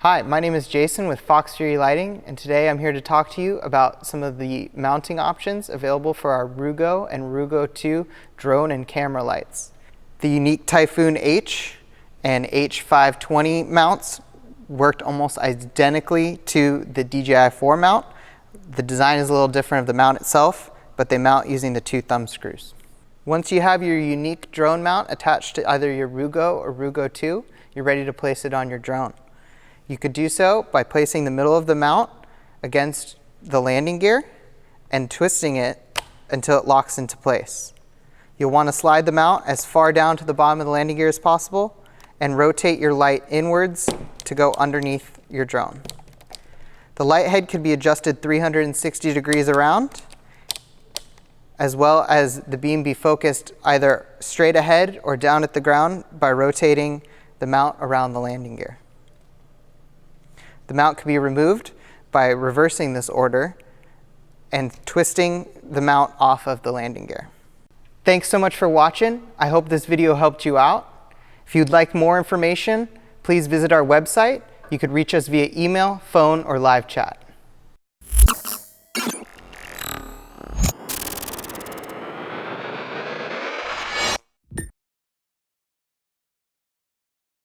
Hi, my name is Jason with Foxfury Lighting, and today I'm here to talk to you about some of the mounting options available for our Rugo and Rugo 2 drone and camera lights. The Yuneec Typhoon H and H520 mounts worked almost identically to the DJI 4 mount. The design is a little different of the mount itself, but they mount using the 2 thumb screws. Once you have your Yuneec drone mount attached to either your Rugo or Rugo 2, you're ready to place it on your drone. You could do so by placing the middle of the mount against the landing gear and twisting it until it locks into place. You'll want to slide the mount as far down to the bottom of the landing gear as possible and rotate your light inwards to go underneath your drone. The light head can be adjusted 360 degrees around, as well as the beam be focused either straight ahead or down at the ground by rotating the mount around the landing gear. The mount can be removed by reversing this order and twisting the mount off of the landing gear. Thanks so much for watching. I hope this video helped you out. If you'd like more information, please visit our website. You could reach us via email, phone, or live chat.